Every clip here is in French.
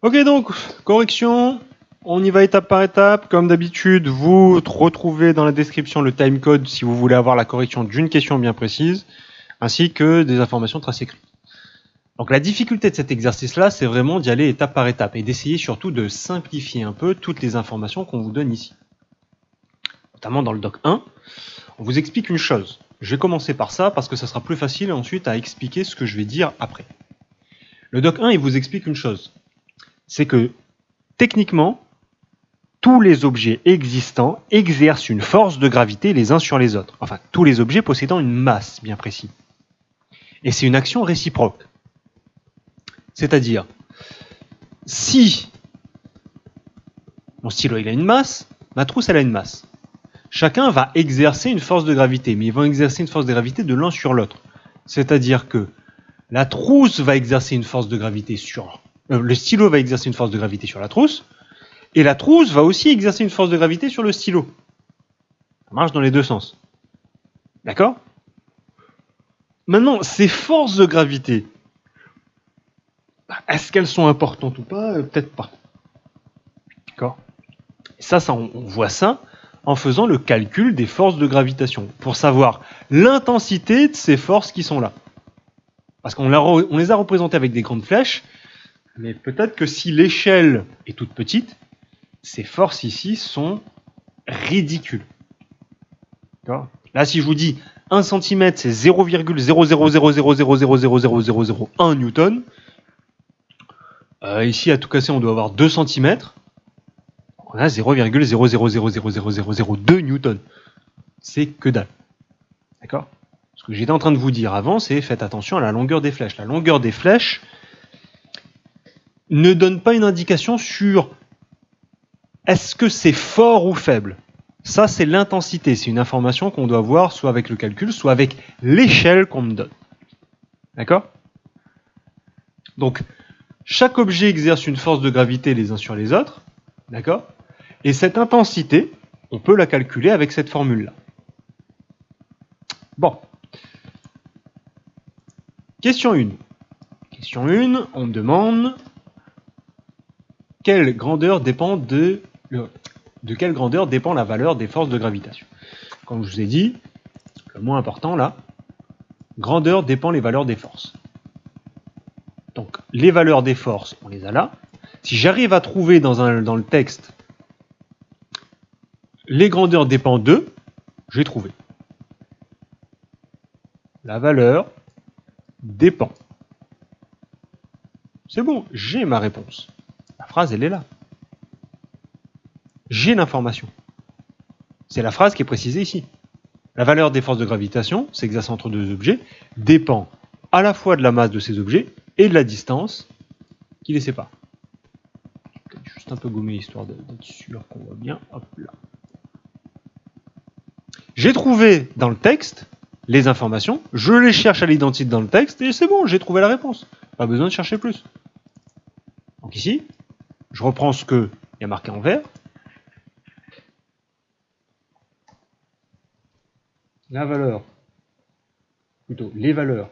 Ok, donc, correction, on y va étape par étape. Comme d'habitude, vous retrouvez dans la description le timecode si vous voulez avoir la correction d'une question bien précise, ainsi que des informations trace écrites. Donc la difficulté de cet exercice-là, c'est vraiment d'y aller étape par étape et d'essayer surtout de simplifier un peu toutes les informations qu'on vous donne ici. Notamment dans le doc 1, on vous explique une chose. Je vais commencer par ça parce que ça sera plus facile ensuite à expliquer ce que je vais dire après. Le doc 1, il vous explique une chose. C'est que, techniquement, tous les objets existants exercent une force de gravité les uns sur les autres. Enfin, tous les objets possédant une masse bien précise. Et c'est une action réciproque. C'est-à-dire, si mon stylo il a une masse, ma trousse elle a une masse. Chacun va exercer une force de gravité, mais ils vont exercer une force de gravité de l'un sur l'autre. C'est-à-dire que la trousse va exercer une force de gravité sur... le stylo va exercer une force de gravité sur la trousse, et la trousse va aussi exercer une force de gravité sur le stylo. Ça marche dans les deux sens. D'accord ? Maintenant, ces forces de gravité, est-ce qu'elles sont importantes ou pas ? Peut-être pas. D'accord ? Et ça, on voit ça en faisant le calcul des forces de gravitation, pour savoir l'intensité de ces forces qui sont là. Parce qu'on les a représentées avec des grandes flèches, mais peut-être que si l'échelle est toute petite, ces forces ici sont ridicules. D'accord ? Là, si je vous dis 1 cm, c'est 0,0000000000001 newton. Ici, à tout casser, on doit avoir 2 cm. On a 0,0000002 newton. C'est que dalle. D'accord ? Ce que j'étais en train de vous dire avant, c'est faites attention à la longueur des flèches. La longueur des flèches ne donne pas une indication sur est-ce que c'est fort ou faible. Ça, c'est l'intensité. C'est une information qu'on doit voir soit avec le calcul, soit avec l'échelle qu'on me donne. D'accord ? Donc, chaque objet exerce une force de gravité les uns sur les autres. D'accord ? Et cette intensité, on peut la calculer avec cette formule-là. Bon. Question 1. Question 1, on me demande quelle grandeur dépend de quelle grandeur dépend la valeur des forces de gravitation. Comme je vous ai dit, le moins important là, grandeur dépend les valeurs des forces. Donc les valeurs des forces, on les a là. Si j'arrive à trouver dans le texte les grandeurs dépendent d'eux, j'ai trouvé. La valeur dépend. C'est bon, j'ai ma réponse. La phrase, elle est là. J'ai l'information. C'est la phrase qui est précisée ici. La valeur des forces de gravitation, s'exerçant entre deux objets, dépend à la fois de la masse de ces objets et de la distance qui les sépare. Je vais juste un peu gommer histoire d'être sûr qu'on voit bien. Hop là. J'ai trouvé dans le texte les informations, je les cherche à l'identique dans le texte et c'est bon, j'ai trouvé la réponse. Pas besoin de chercher plus. Donc ici, je reprends ce qu'il y a marqué en vert. La valeur, plutôt les valeurs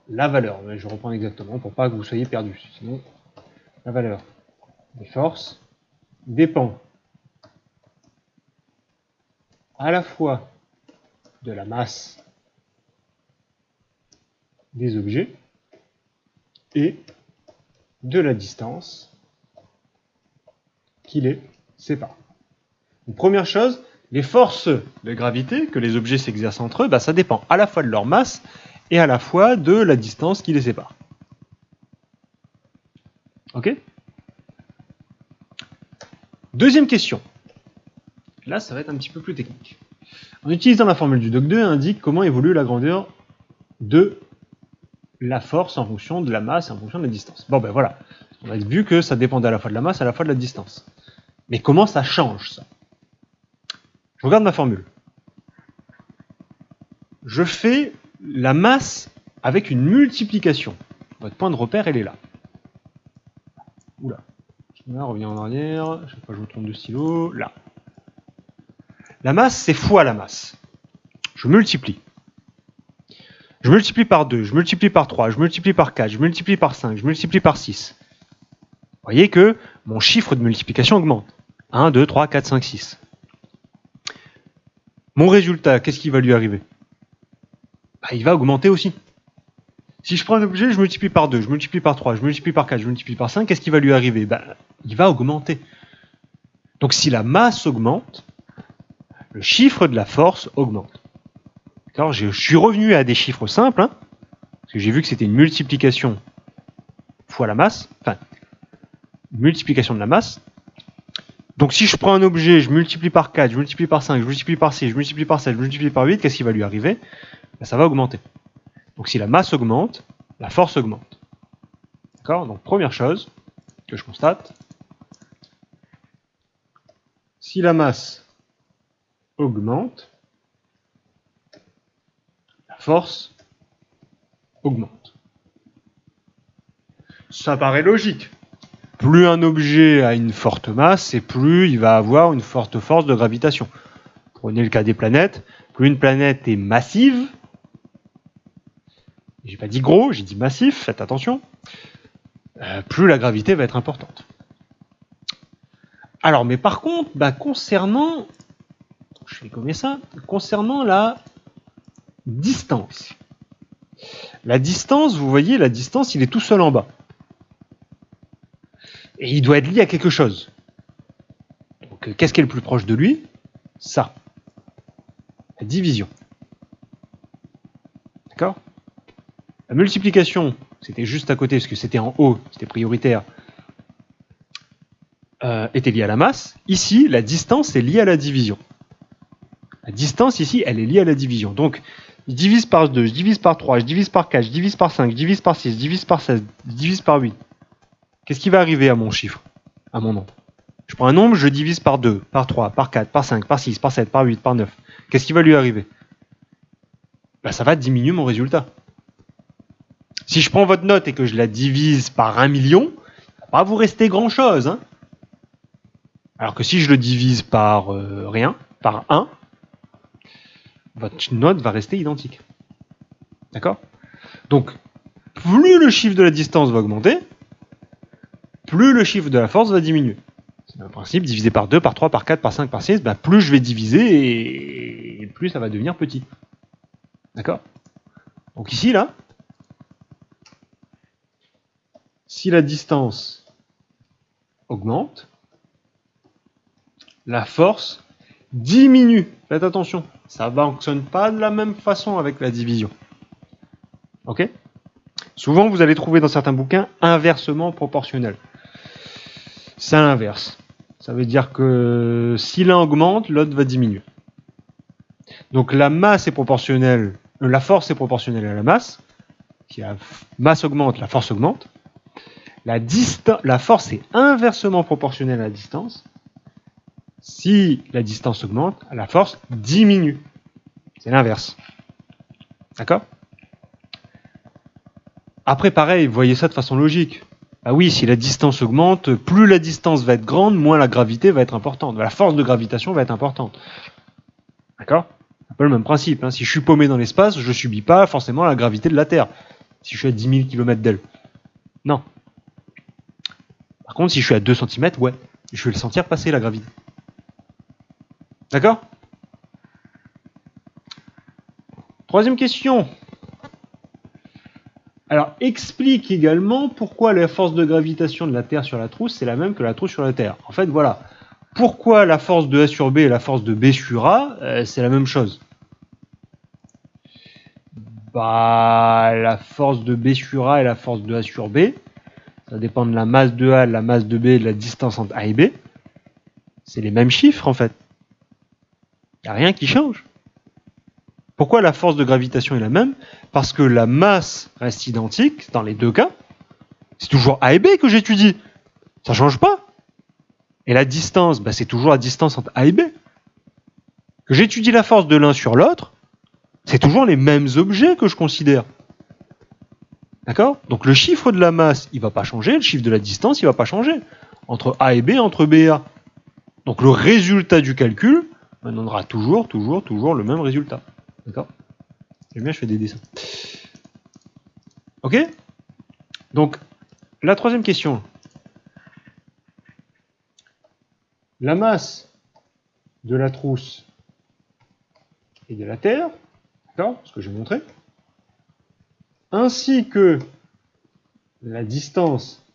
la valeur, je reprends exactement pour pas que vous soyez perdus. Sinon, la valeur des forces dépend à la fois de la masse des objets et de la distance qui les sépare. Donc, première chose, les forces de gravité que les objets s'exercent entre eux, ça dépend à la fois de leur masse et à la fois de la distance qui les sépare. Ok ? Deuxième question. Là, ça va être un petit peu plus technique. En utilisant la formule du doc 2, indique comment évolue la grandeur de la force en fonction de la masse et en fonction de la distance. Bon, ben voilà. On a vu que ça dépendait à la fois de la masse et à la fois de la distance. Mais comment ça change, ça ? Je regarde ma formule. Je fais la masse avec une multiplication. Votre point de repère, elle est là. Oula. Là, revient en arrière. Je sais pas, je me trompe de stylo. Là. La masse, c'est fois la masse. Je multiplie. Je multiplie par 2, je multiplie par 3, je multiplie par 4, je multiplie par 5, je multiplie par 6. Vous voyez que mon chiffre de multiplication augmente. 1, 2, 3, 4, 5, 6. Mon résultat, qu'est-ce qui va lui arriver? Il va augmenter aussi. Si je prends un objet, je multiplie par 2, je multiplie par 3, je multiplie par 4, je multiplie par 5, qu'est-ce qui va lui arriver? Il va augmenter. Donc si la masse augmente, le chiffre de la force augmente. D'accord? Je suis revenu à des chiffres simples, hein, parce que j'ai vu que c'était une multiplication fois la masse, enfin, une multiplication de la masse. Donc si je prends un objet, je multiplie par 4, je multiplie par 5, je multiplie par 6, je multiplie par 7, je multiplie par 8, qu'est-ce qui va lui arriver? Ça va augmenter. Donc si la masse augmente, la force augmente. D'accord? Donc première chose que je constate, si la masse augmente, la force augmente. Ça paraît logique. Plus un objet a une forte masse, et plus il va avoir une forte force de gravitation. Prenez le cas des planètes. Plus une planète est massive, j'ai pas dit gros, j'ai dit massif, faites attention, plus la gravité va être importante. Alors, mais par contre, concernant, je fais comme ça, concernant la distance. La distance, vous voyez, la distance, il est tout seul en bas. Et il doit être lié à quelque chose. Donc, qu'est-ce qui est le plus proche de lui? Ça. La division. D'accord? La multiplication, c'était juste à côté, parce que c'était en haut, c'était prioritaire, était liée à la masse. Ici, la distance est liée à la division. La distance, ici, elle est liée à la division. Donc, je divise par 2, je divise par 3, je divise par 4, je divise par 5, je divise par 6, je divise par 16, je divise par 8. Qu'est-ce qui va arriver à mon chiffre? À mon nombre? Je prends un nombre, je divise par 2, par 3, par 4, par 5, par 6, par 7, par 8, par 9. Qu'est-ce qui va lui arriver? Ça va diminuer mon résultat. Si je prends votre note et que je la divise par 1 million, il ne va pas vous rester grand-chose. Hein. Alors que si je le divise par rien, par 1, votre note va rester identique. D'accord? Donc, plus le chiffre de la distance va augmenter, plus le chiffre de la force va diminuer. C'est le principe, divisé par 2, par 3, par 4, par 5, par 6, plus je vais diviser et plus ça va devenir petit. D'accord? Donc ici, là, si la distance augmente, la force diminue. Faites attention, ça ne fonctionne pas de la même façon avec la division. Ok? Souvent, vous allez trouver dans certains bouquins inversement proportionnel. C'est à l'inverse. Ça veut dire que si l'un augmente, l'autre va diminuer. Donc la masse est proportionnelle, la force est proportionnelle à la masse. Si la masse augmente, la force augmente. La force est inversement proportionnelle à la distance. Si la distance augmente, la force diminue. C'est l'inverse. D'accord? Après, pareil, vous voyez ça de façon logique. Ah oui, si la distance augmente, plus la distance va être grande, moins la gravité va être importante. La force de gravitation va être importante. D'accord? C'est un peu le même principe. Hein. Si je suis paumé dans l'espace, je ne subis pas forcément la gravité de la Terre. Si je suis à 10 000 km d'elle. Non. Par contre, si je suis à 2 cm, ouais, je vais le sentir passer la gravité. D'accord? Troisième question. Alors, explique également pourquoi la force de gravitation de la Terre sur la trousse, c'est la même que la trousse sur la Terre. En fait, voilà. Pourquoi la force de A sur B et la force de B sur A, c'est la même chose? La force de B sur A et la force de A sur B, ça dépend de la masse de A, de la masse de B et de la distance entre A et B. C'est les mêmes chiffres, en fait. Il n'y a rien qui change. Pourquoi la force de gravitation est la même? Parce que la masse reste identique dans les deux cas. C'est toujours A et B que j'étudie. Ça ne change pas. Et la distance, c'est toujours la distance entre A et B. Que j'étudie la force de l'un sur l'autre, c'est toujours les mêmes objets que je considère. D'accord? Donc le chiffre de la masse, il ne va pas changer, le chiffre de la distance, il ne va pas changer. Entre A et B, entre B et A. Donc le résultat du calcul me donnera toujours le même résultat. D'accord? J'aime bien, je fais des dessins. Ok? Donc, la troisième question. La masse de la trousse et de la Terre, d'accord, ce que j'ai montré, ainsi que la distance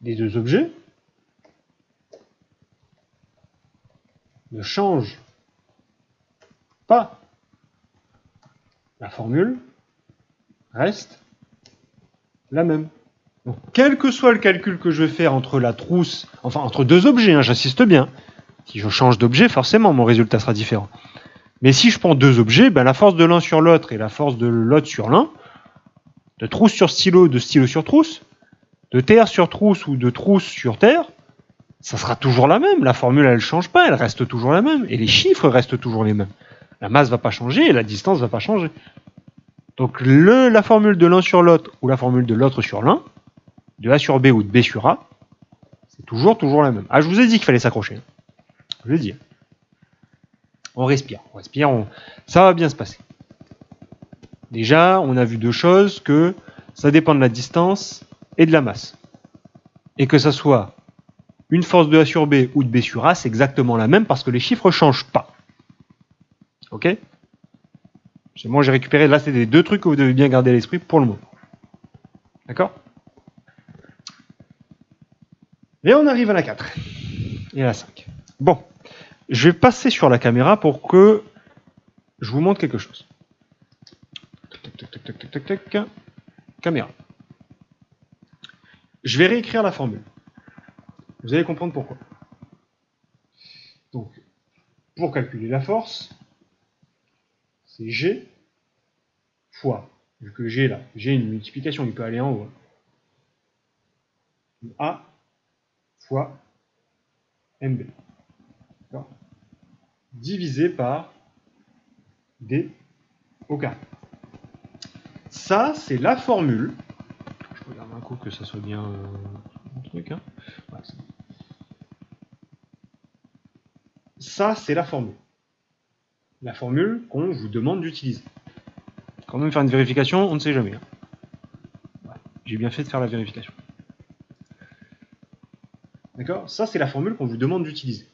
des deux objets ne change pas. La formule reste la même. Donc, quel que soit le calcul que je vais faire entre la trousse, enfin entre deux objets, hein, j'insiste bien. Si je change d'objet, forcément, mon résultat sera différent. Mais si je prends deux objets, ben, la force de l'un sur l'autre et la force de l'autre sur l'un, de trousse sur stylo, de stylo sur trousse, de terre sur trousse ou de trousse sur terre, ça sera toujours la même. La formule, elle ne change pas, elle reste toujours la même. Et les chiffres restent toujours les mêmes. La masse ne va pas changer et la distance ne va pas changer. Donc la formule de l'un sur l'autre ou la formule de l'autre sur l'un, de A sur B ou de B sur A, c'est toujours la même. Ah, je vous ai dit qu'il fallait s'accrocher. Je vous ai dit. On respire, ça va bien se passer. Déjà, on a vu deux choses, que ça dépend de la distance et de la masse. Et que ça soit une force de A sur B ou de B sur A, c'est exactement la même parce que les chiffres ne changent pas. Ok? C'est bon, j'ai récupéré, là c'est les deux trucs que vous devez bien garder à l'esprit pour le moment. D'accord? Et on arrive à la 4 et à la 5. Bon, je vais passer sur la caméra pour que je vous montre quelque chose. Tac. Caméra. Je vais réécrire la formule. Vous allez comprendre pourquoi. Donc, pour calculer la force, c'est G fois, vu que G là, j'ai une multiplication, il peut aller en haut. A fois MB. Divisé par D au carré. Ça, c'est la formule. Je regarde un coup que ça soit bien mon truc. Hein. Ouais, ça, c'est la formule. La formule qu'on vous demande d'utiliser. Quand même faire une vérification, on ne sait jamais. Hein. Ouais, j'ai bien fait de faire la vérification. D'accord? Ça, c'est la formule qu'on vous demande d'utiliser.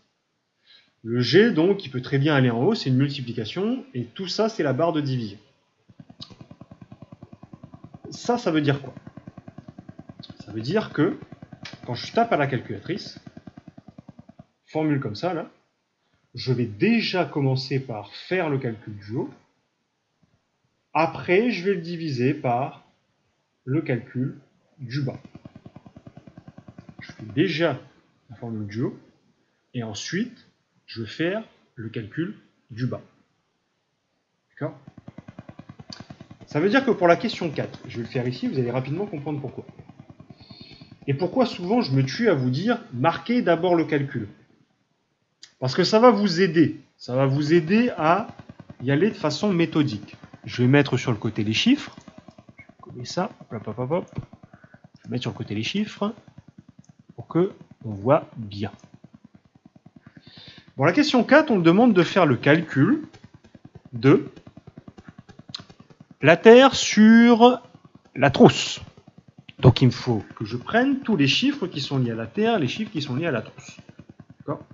Le G, donc, qui peut très bien aller en haut, c'est une multiplication, et tout ça, c'est la barre de division. Ça veut dire quoi? Ça veut dire que, quand je tape à la calculatrice, formule comme ça, là, je vais déjà commencer par faire le calcul du haut. Après, je vais le diviser par le calcul du bas. Je fais déjà la formule du haut, et ensuite, je vais faire le calcul du bas. D'accord? Ça veut dire que pour la question 4, je vais le faire ici, vous allez rapidement comprendre pourquoi. Et pourquoi souvent je me tue à vous dire, marquez d'abord le calcul. Parce que ça va vous aider. Ça va vous aider à y aller de façon méthodique. Je vais mettre sur le côté les chiffres. Je vais coller ça. Hop. Je vais mettre sur le côté les chiffres pour que on voit bien. Bon, la question 4, on me demande de faire le calcul de la Terre sur la trousse. Donc il me faut que je prenne tous les chiffres qui sont liés à la Terre, les chiffres qui sont liés à la trousse. D'accord?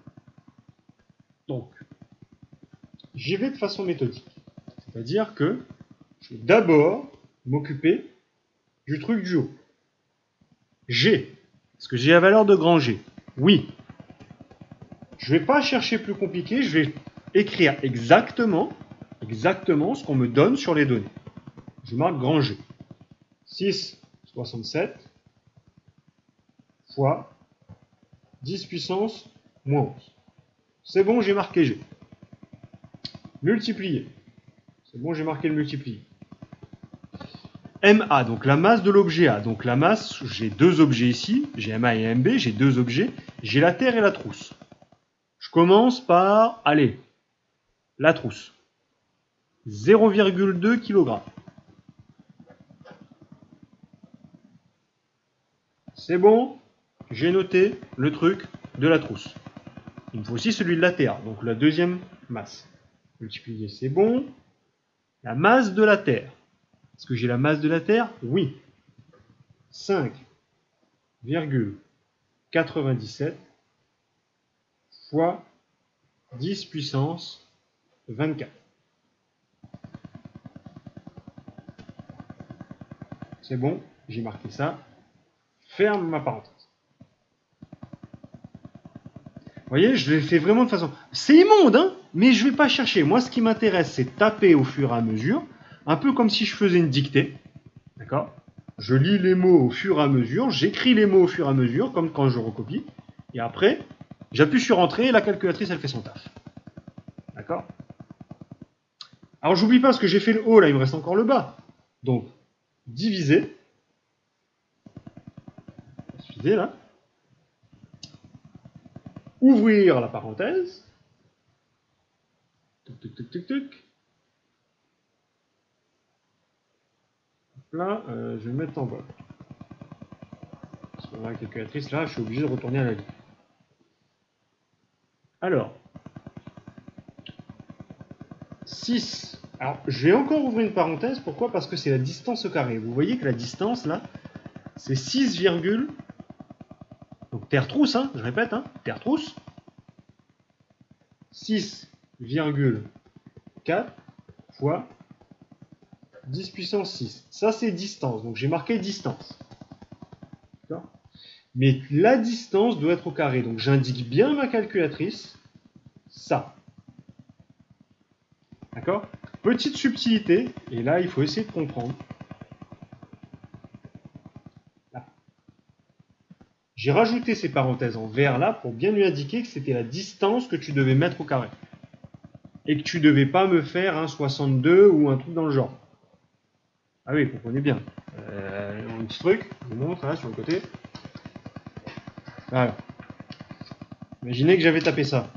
Donc, j'y vais de façon méthodique. C'est-à-dire que je vais d'abord m'occuper du truc du haut. G. Est-ce que j'ai la valeur de grand G? Oui. Je ne vais pas chercher plus compliqué, je vais écrire exactement ce qu'on me donne sur les données. Je marque grand G. 6,67 fois 10 puissance moins 11. C'est bon, j'ai marqué G. Multiplier. C'est bon, j'ai marqué le multiplier. MA, donc la masse de l'objet A. Donc la masse, j'ai deux objets ici, j'ai MA et MB, j'ai deux objets, j'ai la Terre et la trousse. Je commence par, allez, la trousse. 0,2 kg. C'est bon, j'ai noté le truc de la trousse. Il me faut aussi celui de la Terre, donc la deuxième masse. Multiplier, c'est bon. La masse de la Terre. Est-ce que j'ai la masse de la Terre? Oui. 5,97 fois 10 puissance 24. C'est bon, j'ai marqué ça. Ferme ma parenthèse. Vous voyez, je l'ai fait vraiment de façon... C'est immonde, hein, mais je ne vais pas chercher. Moi, ce qui m'intéresse, c'est taper au fur et à mesure, un peu comme si je faisais une dictée. D'accord? Je lis les mots au fur et à mesure, j'écris les mots au fur et à mesure, comme quand je recopie. Et après, j'appuie sur Entrée et la calculatrice, elle fait son taf. D'accord? Alors, j'oublie pas, parce que j'ai fait le haut, là, il me reste encore le bas. Donc, diviser. Diviser, là. Ouvrir la parenthèse. Tuc, tuc, tuc, tuc, tuc. Là, je vais me mettre en bas. Parce que la calculatrice, là, je suis obligé de retourner à la ligne. Alors, 6. Alors, je vais encore ouvrir une parenthèse. Pourquoi? Parce que c'est la distance au carré. Vous voyez que la distance, là, c'est 6, donc terre-trousse, hein, je répète, hein, terre-trousse. 6,4 fois 10 puissance 6. Ça, c'est distance. Donc, j'ai marqué distance. D'accord? Mais la distance doit être au carré. Donc, j'indique bien ma calculatrice. Ça. D'accord? Petite subtilité. Et là, il faut essayer de comprendre. Là. J'ai rajouté ces parenthèses en vert là pour bien lui indiquer que c'était la distance que tu devais mettre au carré. Et que tu ne devais pas me faire un 62 ou un truc dans le genre. Ah oui, comprenez bien. Un petit truc, je vous montre là sur le côté. Voilà. Imaginez que j'avais tapé ça.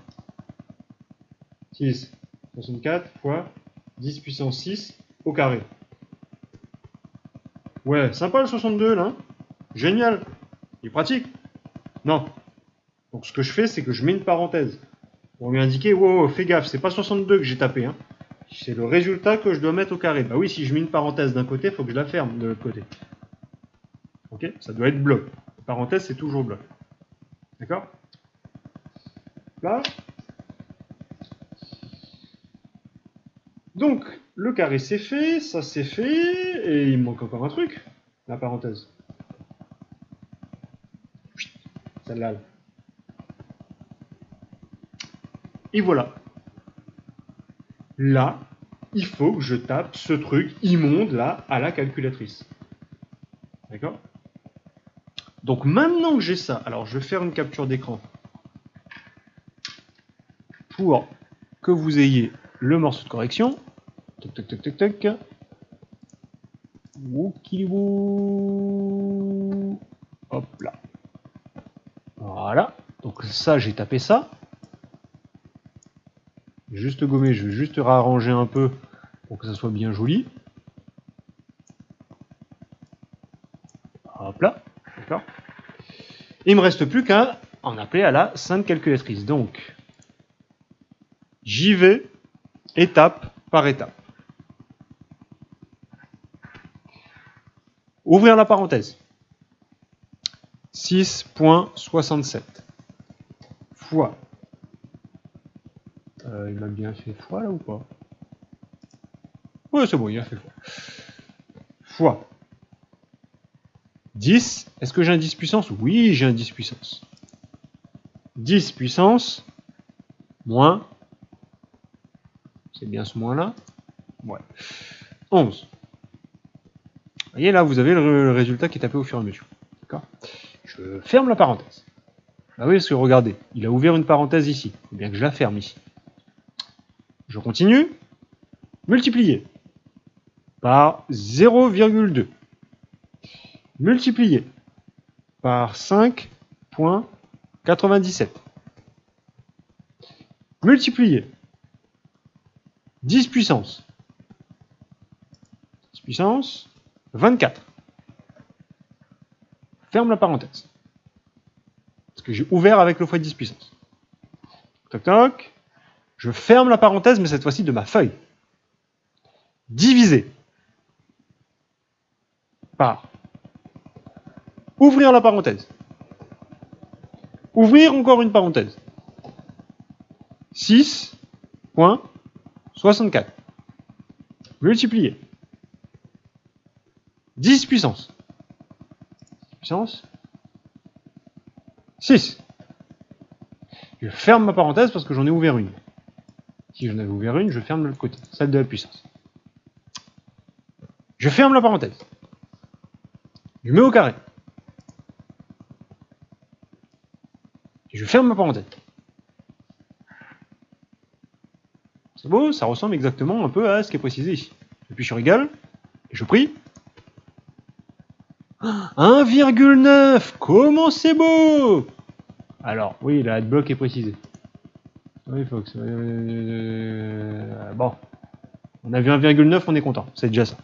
6, 64 fois 10 puissance 6 au carré. Ouais, sympa le 62 là. Génial. Il est pratique. Non. Donc ce que je fais, c'est que je mets une parenthèse. Pour lui indiquer, wow, fais gaffe, c'est pas 62 que j'ai tapé. Hein. C'est le résultat que je dois mettre au carré. Bah oui, si je mets une parenthèse d'un côté, il faut que je la ferme de l'autre côté. Ok? Ça doit être bloc. Parenthèse, c'est toujours bloc. D'accord? Là. Donc, le carré c'est fait, ça c'est fait, et il me manque encore un truc. La parenthèse. Celle-là. Et voilà. Là, il faut que je tape ce truc immonde là à la calculatrice. D'accord? Donc maintenant que j'ai ça, alors je vais faire une capture d'écran pour que vous ayez le morceau de correction. Toc toc toc toc toc. Hop là. Voilà. Donc ça, j'ai tapé ça. Juste gommé, je vais juste réarranger un peu pour que ça soit bien joli. Hop là. D'accord. Il me reste plus qu'à en appeler à la sainte calculatrice. Donc, j'y vais étape par étape. Ouvrir la parenthèse. 6,67 fois. Il m'a bien fait fois là ou pas? Ouais, c'est bon, il a fait fois. Fois 10. Est-ce que j'ai un 10 puissance? Oui, j'ai un 10 puissance. 10 puissance moins. C'est bien ce moins là? Ouais. 11. Vous voyez là, vous avez le résultat qui est tapé au fur et à mesure. D'accord? Je ferme la parenthèse. Ah oui, parce que regardez, il a ouvert une parenthèse ici. Il faut bien que je la ferme ici. Je continue. Multiplier par 0,2. Multiplier par 5,97. Multiplier 10 puissance. 10 puissance 24. Ferme la parenthèse. Parce que j'ai ouvert avec le fois 10 puissance. Toc toc. Je ferme la parenthèse, mais cette fois-ci de ma feuille. Diviser par ouvrir la parenthèse. Ouvrir encore une parenthèse. 6.64. Multiplier. 10 puissance. Puissance 6. Je ferme ma parenthèse parce que j'en ai ouvert une. Si j'en avais ouvert une, je ferme de l'autre côté, celle de la puissance. Je ferme la parenthèse. Je mets au carré. Je ferme ma parenthèse. C'est beau, ça ressemble exactement un peu à ce qui est précisé ici. J'appuie sur égal, et je prie. 1,9. Comment c'est beau! Alors, oui, la adblock est précisée. Oui, Fox. Bon. On a vu 1,9, on est content. C'est déjà ça.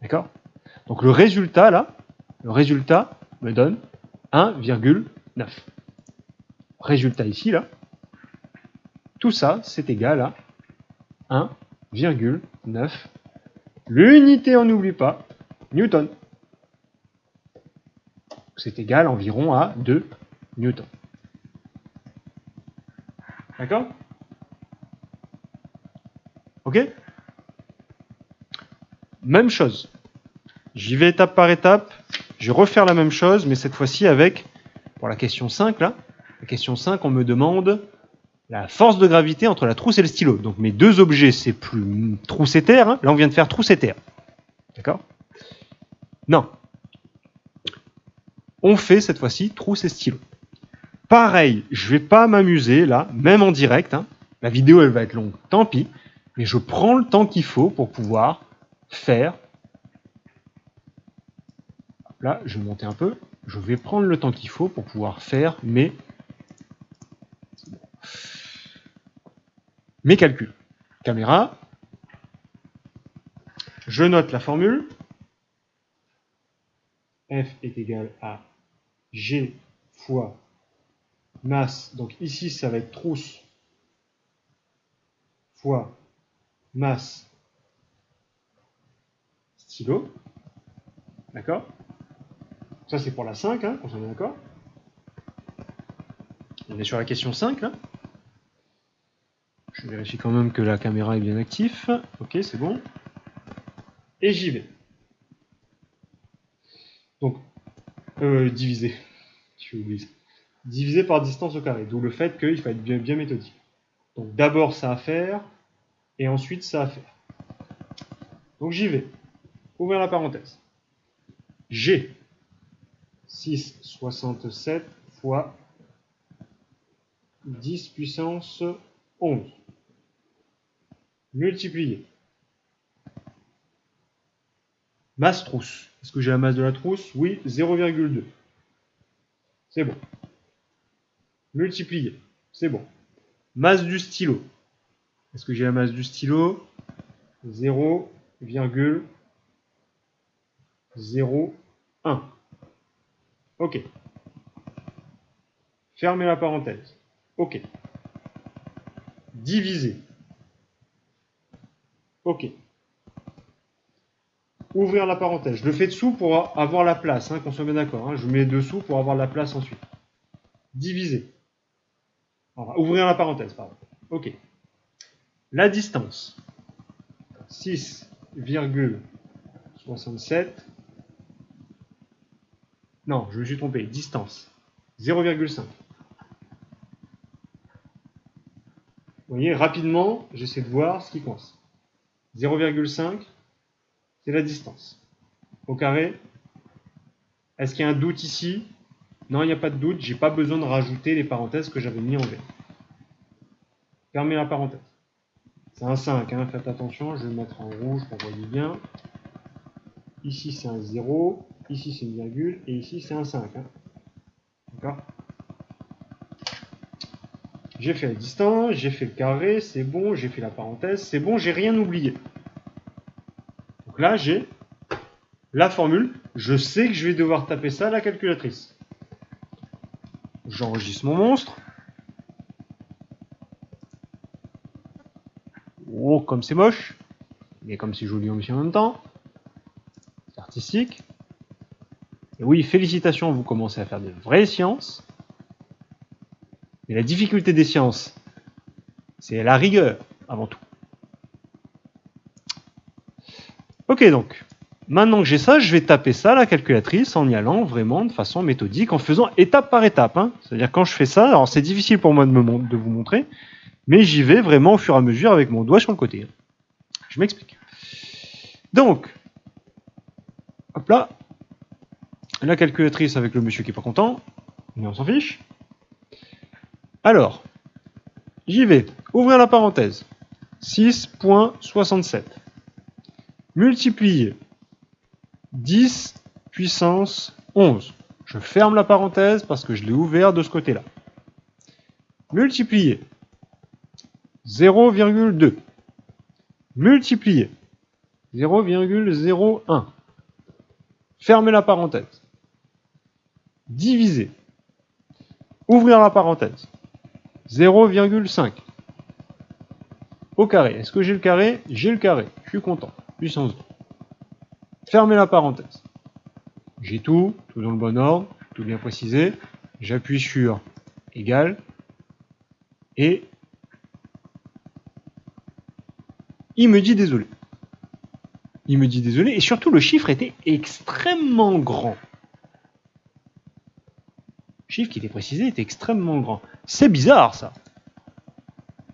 D'accord? Donc le résultat, là, me donne 1,9. Résultat ici, là, tout ça, c'est égal à 1,9. L'unité, on n'oublie pas, Newton. C'est égal environ à 2 newtons. D'accord? Ok? Même chose. J'y vais étape par étape. Je vais refaire la même chose, mais cette fois-ci avec, pour la question 5, là, la question 5, on me demande la force de gravité entre la trousse et le stylo. Donc mes deux objets, c'est plus trousse et terre. Hein. Là, on vient de faire trousse et terre. D'accord? Non. On fait cette fois-ci trousse et stylo. Pareil, je vais pas m'amuser là, même en direct. Hein. La vidéo, elle va être longue, tant pis. Mais je prends le temps qu'il faut pour pouvoir faire. Là, je vais monter un peu. Je vais prendre le temps qu'il faut pour pouvoir faire mes calculs. Caméra. Je note la formule. F est égal à G fois masse. Donc ici, ça va être trousse fois masse stylo. D'accord? Ça, c'est pour la 5, hein, on est d'accord? On est sur la question 5, là. Je vérifie quand même que la caméra est bien active. Ok, c'est bon. Et j'y vais. Donc, diviser. Je oublié ça. Diviser par distance au carré. D'où le fait qu'il faut être bien méthodique. Donc, d'abord, ça à faire. Et ensuite, ça à faire. Donc, j'y vais. Ouvrir la parenthèse. G. 6,67 fois 10 puissance 11. Multiplier. Masse trousse. Est-ce que j'ai la masse de la trousse? Oui, 0,2. C'est bon. Multiplier. C'est bon. Masse du stylo. Est-ce que j'ai la masse du stylo? 0,01. Ok. Fermez la parenthèse. Ok. Diviser. Ok. Ouvrir la parenthèse. Je le fais dessous pour avoir la place, hein, qu'on soit bien d'accord. Hein. Je mets dessous pour avoir la place ensuite. Diviser. Enfin, ouvrir la parenthèse, pardon. Ok. La distance. 6,67. Non, je me suis trompé. Distance. 0,5. Vous voyez, rapidement, j'essaie de voir ce qui coince. 0,5, c'est la distance. Au carré, est-ce qu'il y a un doute ici? Non, il n'y a pas de doute, j'ai pas besoin de rajouter les parenthèses que j'avais mis en vert. Fermez la parenthèse. C'est un 5, hein, faites attention, je vais le mettre en rouge pour voir bien. Ici c'est un 0, ici c'est une virgule, et ici c'est un 5. Hein. D'accord? J'ai fait la distance, j'ai fait le carré, c'est bon, j'ai fait la parenthèse, c'est bon, j'ai rien oublié. Donc là, j'ai la formule, je sais que je vais devoir taper ça à la calculatrice. J'enregistre mon monstre. Oh, comme c'est moche, mais comme c'est joli aussi en même temps. artistique. Et oui, félicitations, vous commencez à faire de vraies sciences. Mais la difficulté des sciences, c'est la rigueur, avant tout. Ok, donc, maintenant que j'ai ça, je vais taper ça à la calculatrice en y allant vraiment de façon méthodique, en faisant étape par étape. Hein. C'est-à-dire quand je fais ça, alors c'est difficile pour moi de vous montrer, mais j'y vais vraiment au fur et à mesure avec mon doigt sur le côté. Je m'explique. Donc, hop là, la calculatrice avec le monsieur qui est pas content, mais on s'en fiche. Alors, j'y vais. Ouvrir la parenthèse. 6.67. Multiplier 10 puissance 11. Je ferme la parenthèse parce que je l'ai ouvert de ce côté-là. Multiplier 0,2. Multiplier 0,01. Fermer la parenthèse. Diviser. Ouvrir la parenthèse. 0,5. Au carré. Est-ce que j'ai le carré? J'ai le carré. Je suis content. Puissance 2. Fermer la parenthèse. J'ai tout dans le bon ordre, tout bien précisé. J'appuie sur égal. Et il me dit désolé. Il me dit désolé. Et surtout, le chiffre était extrêmement grand. Le chiffre qui était précisé était extrêmement grand. C'est bizarre, ça.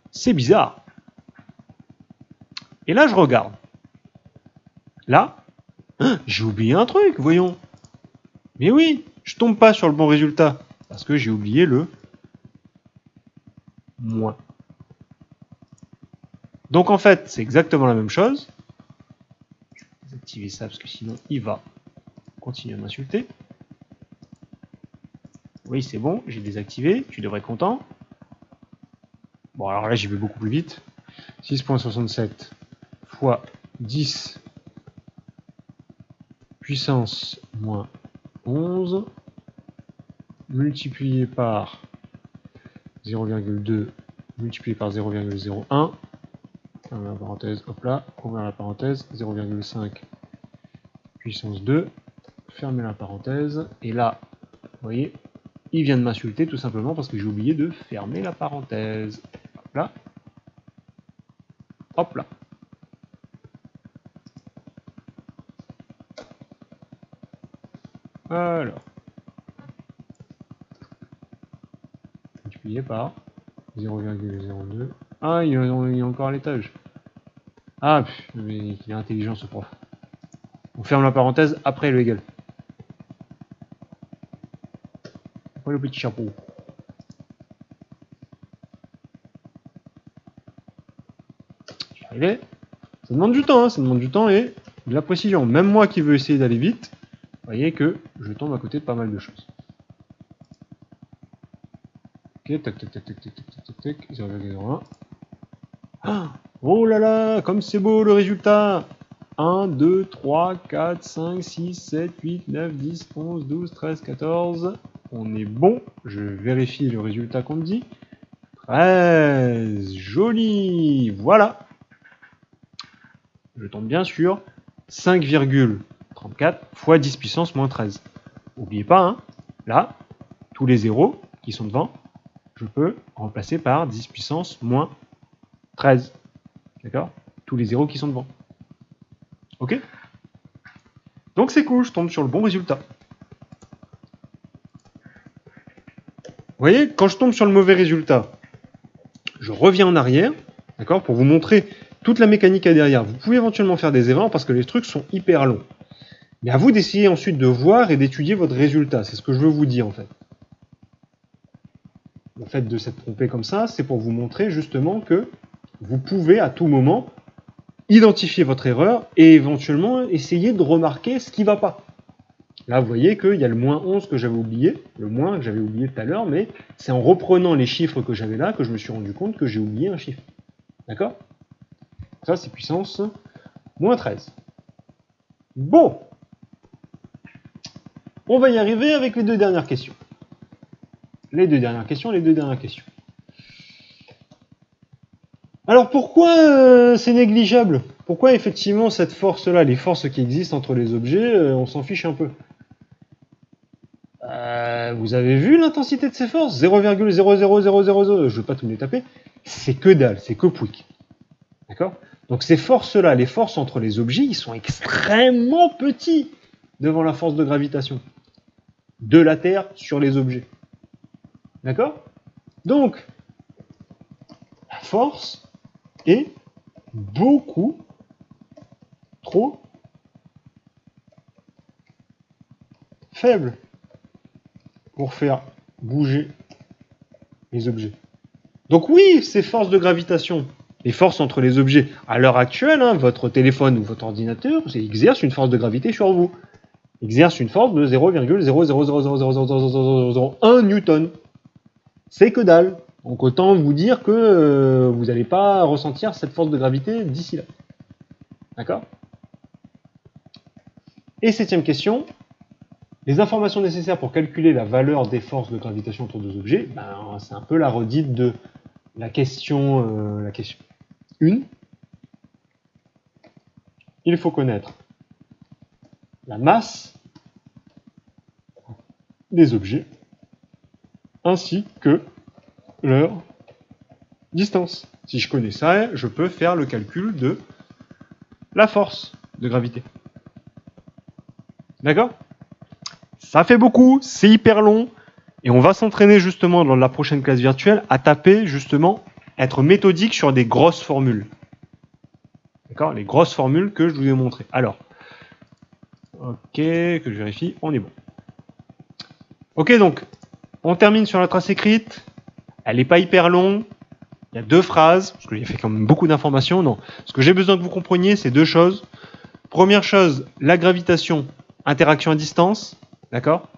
C'est bizarre. Et là, je regarde. Là, j'ai oublié un truc, voyons. Mais oui, je tombe pas sur le bon résultat. Parce que j'ai oublié le moins. Donc en fait, c'est exactement la même chose. Je vais désactiver ça parce que sinon il va continuer à m'insulter. Oui, c'est bon, j'ai désactivé, tu devrais être content. Bon, alors là, j'y vais beaucoup plus vite. 6.67 fois 10 puissance moins 11 multiplié par 0,2 multiplié par 0,01. Fermer la parenthèse, hop là, ouvrir la parenthèse, 0,5 puissance 2, fermer la parenthèse, et là, vous voyez, il vient de m'insulter tout simplement parce que j'ai oublié de fermer la parenthèse. Hop là. Hop là. Alors. Multiplié par 0,02. Ah, il est encore à l'étage. Ah, mais il est intelligent ce prof. On ferme la parenthèse après le égal. Après le petit chapeau. J'y arrivais. Ça demande du temps, hein, ça demande du temps et de la précision. Même moi qui veux essayer d'aller vite, vous voyez que je tombe à côté de pas mal de choses. Ok, tac, tac, tac, tac, tac, tac, tac, tac, 0,01. Ah, oh là là, comme c'est beau le résultat! 1, 2, 3, 4, 5, 6, 7, 8, 9, 10, 11, 12, 13, 14. On est bon. Je vérifie le résultat qu'on me dit. 13. Joli. Voilà. Je tombe bien sur 5,34 fois 10 puissance moins 13. N'oubliez pas, hein, là, tous les zéros qui sont devant, je peux remplacer par 10 puissance moins 13. D'accord? Tous les zéros qui sont devant. Ok? Donc c'est cool, je tombe sur le bon résultat. Vous voyez, quand je tombe sur le mauvais résultat, je reviens en arrière, d'accord, pour vous montrer toute la mécanique à derrière. Vous pouvez éventuellement faire des erreurs parce que les trucs sont hyper longs. Mais à vous d'essayer ensuite de voir et d'étudier votre résultat. C'est ce que je veux vous dire en fait. Le fait de s'être trompé comme ça, c'est pour vous montrer justement que vous pouvez à tout moment identifier votre erreur et éventuellement essayer de remarquer ce qui ne va pas. Là, vous voyez qu'il y a le moins 11 que j'avais oublié, le moins que j'avais oublié tout à l'heure, mais c'est en reprenant les chiffres que j'avais là que je me suis rendu compte que j'ai oublié un chiffre. D'accord? Ça, c'est puissance moins 13. Bon. On va y arriver avec les deux dernières questions. Alors, pourquoi c'est négligeable? Pourquoi effectivement cette force-là, les forces qui existent entre les objets, on s'en fiche un peu? Vous avez vu l'intensité de ces forces? 0,00000, je ne veux pas tout les taper, c'est que dalle, c'est que pouic. D'accord? Donc ces forces-là, les forces entre les objets, ils sont extrêmement petits devant la force de gravitation de la Terre sur les objets. D'accord? Donc, la force est beaucoup trop faible pour faire bouger les objets. Donc oui, ces forces de gravitation, les forces entre les objets, à l'heure actuelle, hein, votre téléphone ou votre ordinateur exerce une force de gravité sur vous. Exerce une force de 0,000000001 newton. C'est que dalle. Donc autant vous dire que vous n'allez pas ressentir cette force de gravité d'ici là. D'accord? Et 7e question. Les informations nécessaires pour calculer la valeur des forces de gravitation autour des objets, ben, c'est un peu la redite de la question 1. Il faut connaître la masse des objets ainsi que leur distance. Si je connais ça, je peux faire le calcul de la force de gravité. D'accord? Ça fait beaucoup, c'est hyper long, et on va s'entraîner justement dans la prochaine classe virtuelle à taper justement, être méthodique sur des grosses formules. D'accord? Les grosses formules que je vous ai montrées. Alors, ok, que je vérifie, on est bon. Ok, donc, on termine sur la trace écrite. Elle n'est pas hyper longue. Il y a 2 phrases, parce que j'ai fait quand même beaucoup d'informations. Non, ce que j'ai besoin que vous compreniez, c'est 2 choses. Première chose, la gravitation, interaction à distance, d'accord?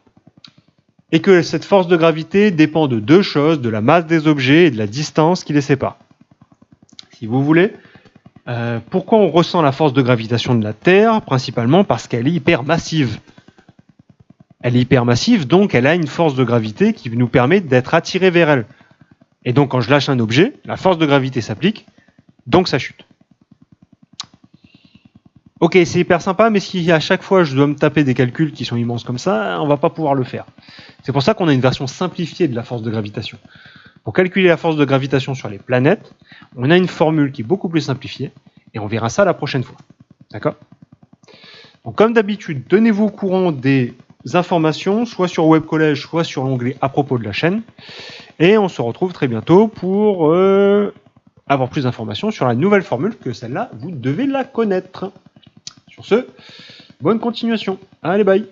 Et que cette force de gravité dépend de 2 choses, de la masse des objets et de la distance qui les sépare. Si vous voulez, pourquoi on ressent la force de gravitation de la Terre? Principalement parce qu'elle est hyper massive. Elle est hyper massive, donc elle a une force de gravité qui nous permet d'être attiré vers elle. Et donc quand je lâche un objet, la force de gravité s'applique, donc ça chute. Ok, c'est hyper sympa, mais si à chaque fois je dois me taper des calculs qui sont immenses comme ça, on va pas pouvoir le faire. C'est pour ça qu'on a une version simplifiée de la force de gravitation. Pour calculer la force de gravitation sur les planètes, on a une formule qui est beaucoup plus simplifiée, et on verra ça la prochaine fois. D'accord? Donc comme d'habitude, tenez-vous au courant des informations, soit sur Web Collège, soit sur l'onglet à propos de la chaîne, et on se retrouve très bientôt pour avoir plus d'informations sur la nouvelle formule, que celle-là, vous devez la connaître. Sur ce, bonne continuation. Allez, bye!